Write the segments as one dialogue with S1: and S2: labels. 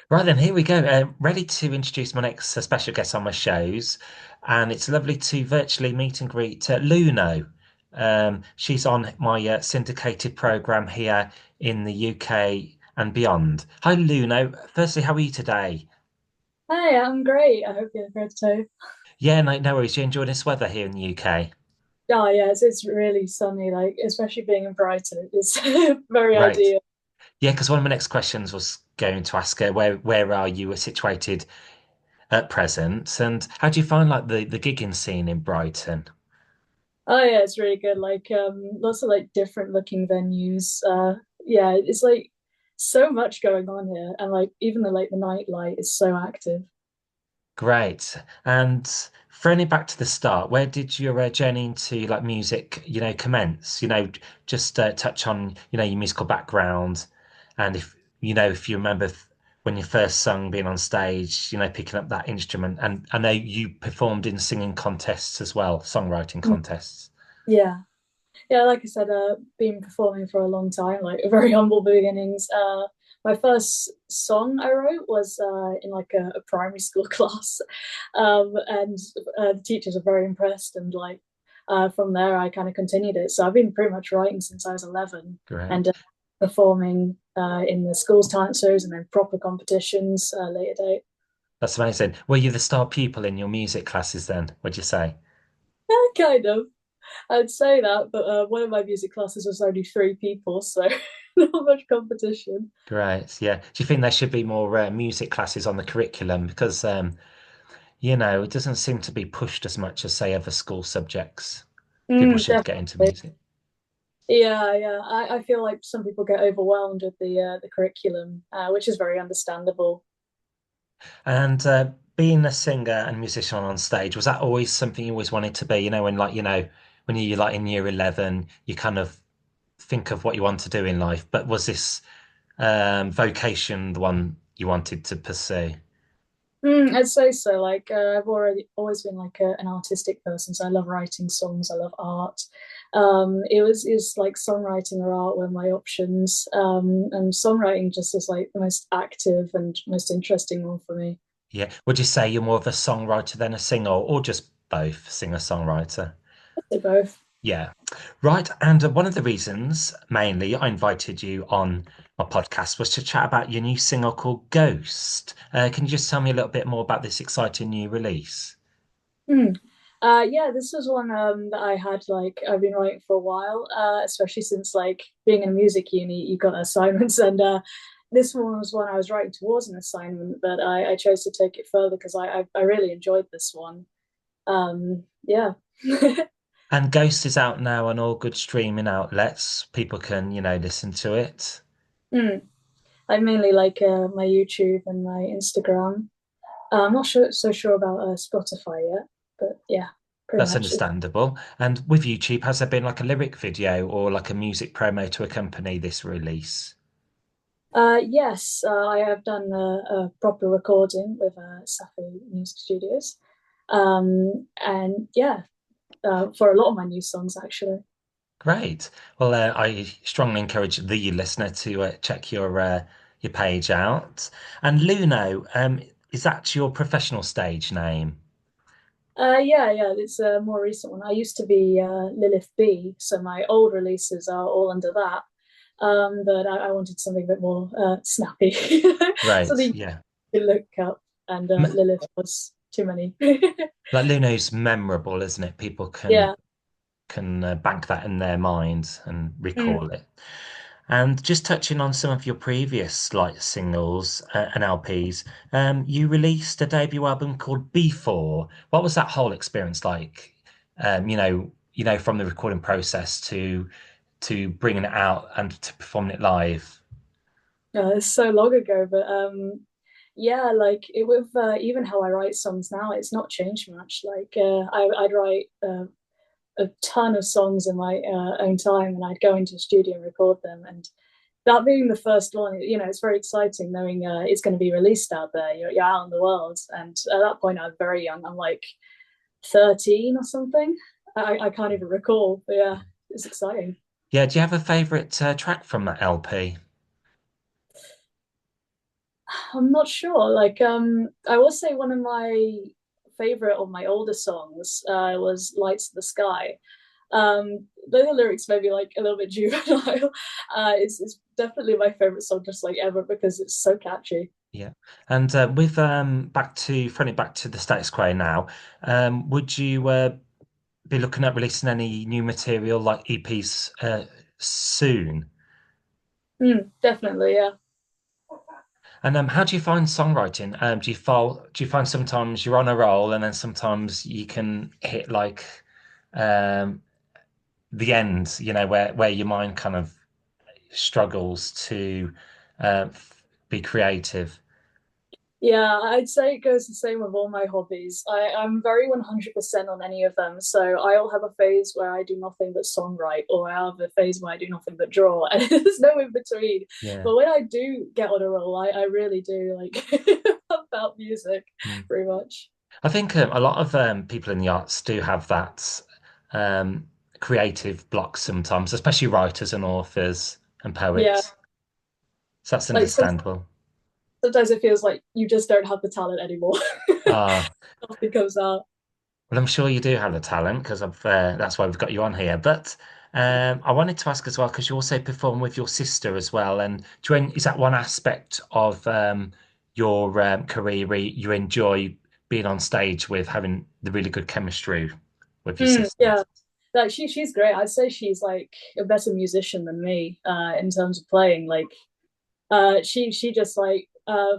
S1: Right then, here we go. Ready to introduce my next special guest on my shows, and it's lovely to virtually meet and greet Luno. She's on my syndicated program here in the UK and beyond. Hi, Luno. Firstly, how are you today?
S2: Hi, I'm great. I hope you're good too.
S1: Yeah, no worries. You enjoying this weather here in the UK?
S2: Oh, yeah, it's really sunny, like, especially being in Brighton. It's very
S1: Right.
S2: ideal.
S1: Yeah, because one of my next questions was going to ask her where are you situated at present, and how do you find like the gigging scene in Brighton?
S2: Oh, yeah, it's really good. Like, lots of like different looking venues. Yeah, it's like so much going on here, and like even the nightlight is so active.
S1: Great. And throwing it back to the start, where did your journey into like music, commence? Just touch on, your musical background, and if you remember when you first sung, being on stage, picking up that instrument. And I know you performed in singing contests as well, songwriting
S2: Mm.
S1: contests.
S2: Yeah, yeah. Like I said, been performing for a long time. Like very humble beginnings. My first song I wrote was in like a primary school class, and the teachers were very impressed. And like from there, I kind of continued it. So I've been pretty much writing since I was 11, and
S1: Great.
S2: performing in the school's talent shows and then proper competitions later date.
S1: That's amazing. Were you the star pupil in your music classes then, would you say?
S2: Kind of. I'd say that, but one of my music classes was only three people, so not much competition.
S1: Great. Yeah. Do you think there should be more music classes on the curriculum? Because it doesn't seem to be pushed as much as, say, other school subjects. People
S2: Mm,
S1: should get into
S2: definitely.
S1: music.
S2: Yeah, yeah. I feel like some people get overwhelmed with the curriculum, which is very understandable.
S1: And being a singer and musician on stage, was that always something you always wanted to be? When you're like in year 11, you kind of think of what you want to do in life. But was this vocation the one you wanted to pursue?
S2: I'd say so. Like I've already always been like an artistic person, so I love writing songs. I love art. It was like songwriting or art were my options, and songwriting just was like the most active and most interesting one for me.
S1: Yeah. Would you say you're more of a songwriter than a singer, or just both, singer-songwriter?
S2: They both.
S1: Yeah. Right. And one of the reasons, mainly, I invited you on my podcast was to chat about your new single called Ghost. Can you just tell me a little bit more about this exciting new release?
S2: Hmm. Yeah, this was one that I had like I've been writing for a while, especially since like being in a music uni, you got assignments, and this one was one I was writing towards an assignment, but I chose to take it further because I really enjoyed this one. Yeah.
S1: And Ghost is out now on all good streaming outlets. People can, listen to it.
S2: Hmm. I mainly like my YouTube and my Instagram. I'm not sure about Spotify yet, but yeah, pretty
S1: That's
S2: much.
S1: understandable. And with YouTube, has there been like a lyric video or like a music promo to accompany this release?
S2: Yes, I have done a proper recording with Safi Music Studios. And yeah, for a lot of my new songs, actually.
S1: Great. Well, I strongly encourage the listener to check your page out. And Luno, is that your professional stage name?
S2: Yeah, yeah, it's a more recent one. I used to be Lilith Bee, so my old releases are all under that. But I wanted something a bit more snappy,
S1: Right.
S2: something
S1: Yeah.
S2: you could look up, and
S1: M
S2: Lilith was too many.
S1: Like Luno's memorable, isn't it? People can
S2: Yeah.
S1: bank that in their minds and
S2: Mm.
S1: recall it. And just touching on some of your previous like singles and LPs, you released a debut album called B4. What was that whole experience like? From the recording process to bringing it out and to performing it live.
S2: It's so long ago, but yeah, like it with even how I write songs now, it's not changed much. Like I'd write a ton of songs in my own time, and I'd go into a studio and record them. And that being the first one, it's very exciting knowing it's going to be released out there. You're out in the world, and at that point, I was very young. I'm like 13 or something. I can't even recall, but yeah, it's exciting.
S1: Yeah, do you have a favorite track from that LP?
S2: I'm not sure. Like, I will say one of my favorite or my older songs was "Lights in the Sky." Though the lyrics may be like a little bit juvenile, it's definitely my favorite song, just like ever, because it's so catchy.
S1: Yeah. And with back to running back to the status quo now, would you be looking at releasing any new material like EPs soon?
S2: Definitely, yeah.
S1: And how do you find songwriting? Do you find sometimes you're on a roll and then sometimes you can hit like um, the end, where your mind kind of struggles to be creative.
S2: Yeah, I'd say it goes the same with all my hobbies. I'm very 100% on any of them. So I'll have a phase where I do nothing but songwrite, or I have a phase where I do nothing but draw, and there's no in between.
S1: Yeah.
S2: But when I do get on a roll, I really do like about music,
S1: Mm.
S2: pretty much.
S1: I think a lot of people in the arts do have that um, creative block sometimes, especially writers and authors and
S2: Yeah,
S1: poets. So that's
S2: like
S1: understandable.
S2: sometimes it feels like you just don't have the talent anymore.
S1: Ah,
S2: Nothing comes out.
S1: well, I'm sure you do have the talent because that's why we've got you on here. But I wanted to ask as well because you also perform with your sister as well. And is that one aspect of your career where you enjoy being on stage with having the really good chemistry with your sister?
S2: Yeah, like she's great. I'd say she's like a better musician than me in terms of playing. Like she just like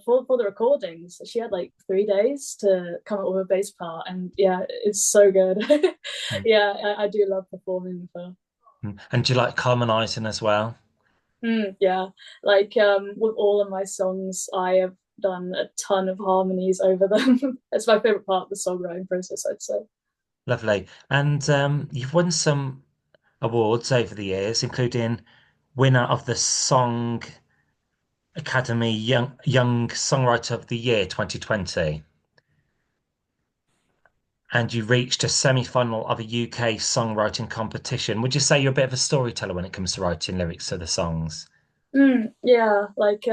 S2: for the recordings, she had like 3 days to come up with a bass part, and yeah, it's so good.
S1: Mm.
S2: Yeah, I do love performing with her.
S1: Mm. And do you like harmonizing as well?
S2: Yeah, like with all of my songs, I have done a ton of harmonies over them. It's my favorite part of the songwriting process, I'd say.
S1: Lovely. And you've won some awards over the years, including winner of the Song Academy Young Songwriter of the Year 2020. And you reached a semi-final of a UK songwriting competition. Would you say you're a bit of a storyteller when it comes to writing lyrics to the songs?
S2: Yeah, like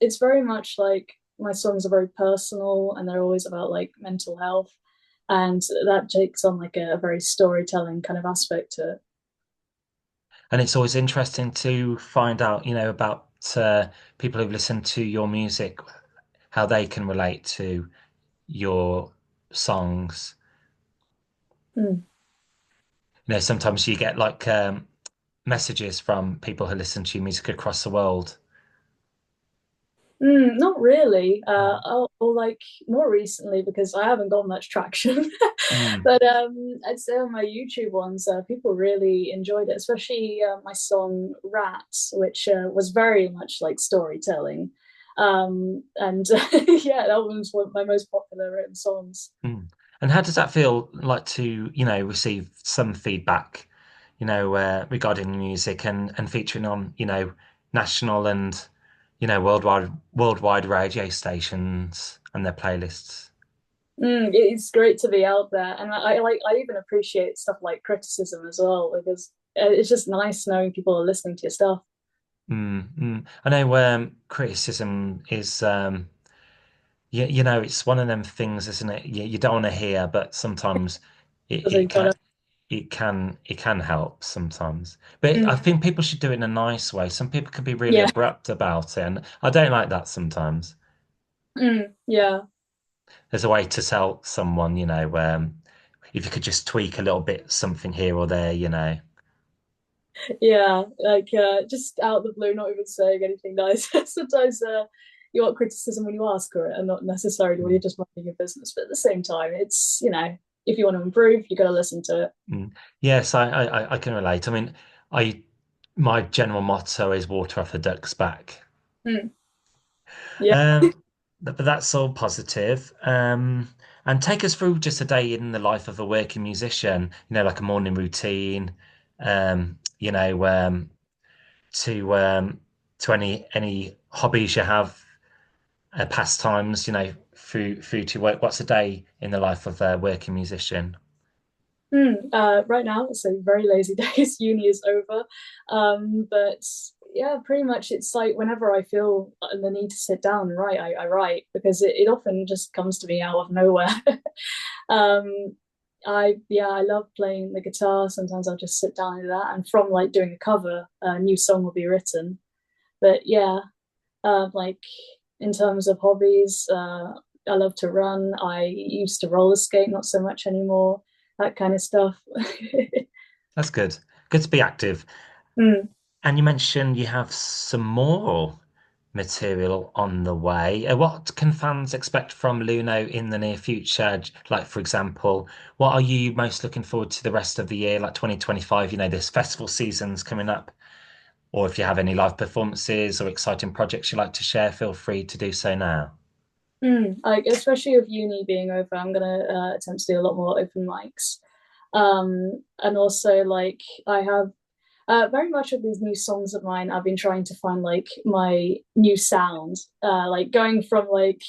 S2: it's very much like my songs are very personal and they're always about like mental health, and that takes on like a very storytelling kind of aspect to it.
S1: And it's always interesting to find out, about people who've listened to your music, how they can relate to your songs.
S2: Mm.
S1: Sometimes you get like messages from people who listen to your music across the world.
S2: Not really.
S1: Mm.
S2: Or like more recently because I haven't got much traction.
S1: Mm.
S2: But I'd say on my YouTube ones, people really enjoyed it, especially my song "Rats," which was very much like storytelling. And yeah, that was one of my most popular written songs.
S1: Mm. And how does that feel like to, receive some feedback, regarding the music and featuring on, national and, worldwide radio stations and their playlists?
S2: It's great to be out there, and I even appreciate stuff like criticism as well because it's just nice knowing people are listening to your stuff.
S1: I know criticism is it's one of them things, isn't it? You don't want to hear, but sometimes it,
S2: So
S1: it
S2: you've got
S1: can
S2: to,
S1: it can help sometimes. But I
S2: mm,
S1: think people should do it in a nice way. Some people can be really
S2: yeah,
S1: abrupt about it, and I don't like that sometimes.
S2: yeah,
S1: There's a way to tell someone, if you could just tweak a little bit something here or there.
S2: yeah. Like just out of the blue, not even saying anything nice. Sometimes you want criticism when you ask for it, and not necessarily when you're
S1: Mm.
S2: just minding your business. But at the same time, it's if you want to improve, you got to listen to it.
S1: Mm. Yes, I can relate. I mean, I my general motto is water off the duck's back.
S2: Mm, yeah.
S1: Um, but that's all positive. And take us through just a day in the life of a working musician, like a morning routine, you know, to any hobbies you have, pastimes, through to work. What's a day in the life of a working musician?
S2: Right now, it's a very lazy days. Uni is over, but yeah, pretty much it's like whenever I feel the need to sit down and write, I write because it often just comes to me out of nowhere. um, I love playing the guitar. Sometimes I'll just sit down and do that, and from like doing a cover, a new song will be written. But yeah, like in terms of hobbies, I love to run. I used to roller skate, not so much anymore. That kind of stuff.
S1: That's good. Good to be active.
S2: Mm.
S1: And you mentioned you have some more material on the way. What can fans expect from Luno in the near future? Like, for example, what are you most looking forward to the rest of the year, like 2025? This festival season's coming up. Or if you have any live performances or exciting projects you'd like to share, feel free to do so now.
S2: Like especially with uni being over, I'm gonna attempt to do a lot more open mics. And also like I have very much of these new songs of mine, I've been trying to find like my new sound, like going from like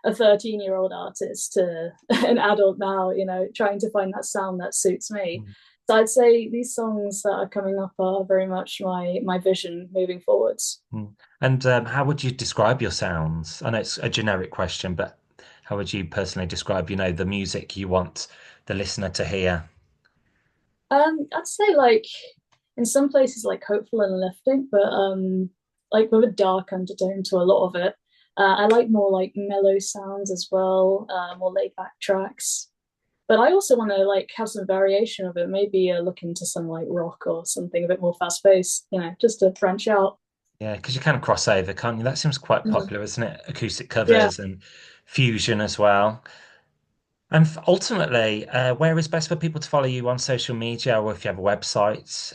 S2: a 13-year-old artist to an adult now, trying to find that sound that suits me.
S1: Mm.
S2: So I'd say these songs that are coming up are very much my vision moving forwards.
S1: Mm. And how would you describe your sounds? I know it's a generic question, but how would you personally describe, the music you want the listener to hear?
S2: I'd say like in some places like hopeful and lifting, but like with a dark undertone to a lot of it. I like more like mellow sounds as well, more laid back tracks. But I also want to like have some variation of it. Maybe look into some like rock or something a bit more fast paced. Just to branch out.
S1: Yeah, because you kind of cross over, can't you? That seems quite
S2: Mhm.
S1: popular, isn't it? Acoustic
S2: Yeah.
S1: covers and fusion as well. And ultimately, where is best for people to follow you on social media, or if you have a website,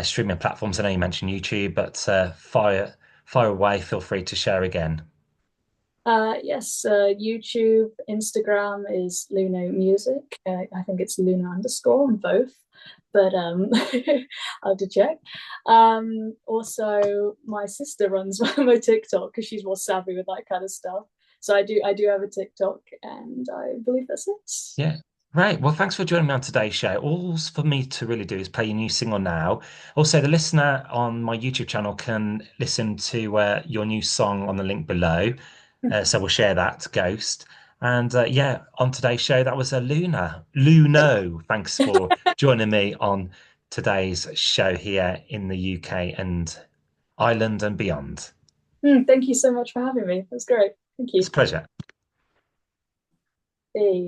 S1: streaming platforms? I know you mentioned YouTube, but fire away. Feel free to share again.
S2: Yes. YouTube, Instagram is Luno Music. I think it's Luno underscore on both, but I'll have to check. Also, my sister runs my TikTok because she's more savvy with that kind of stuff. So I do have a TikTok, and I believe that's it.
S1: Yeah. Right. Well, thanks for joining me on today's show. All for me to really do is play your new single now. Also, the listener on my YouTube channel can listen to your new song on the link below. So we'll share that, Ghost. And yeah, on today's show, that was a Luno. Thanks for joining me on today's show here in the UK and Ireland and beyond.
S2: Thank you so much for having me. That's great. Thank
S1: It's
S2: you.
S1: a pleasure.
S2: Hey.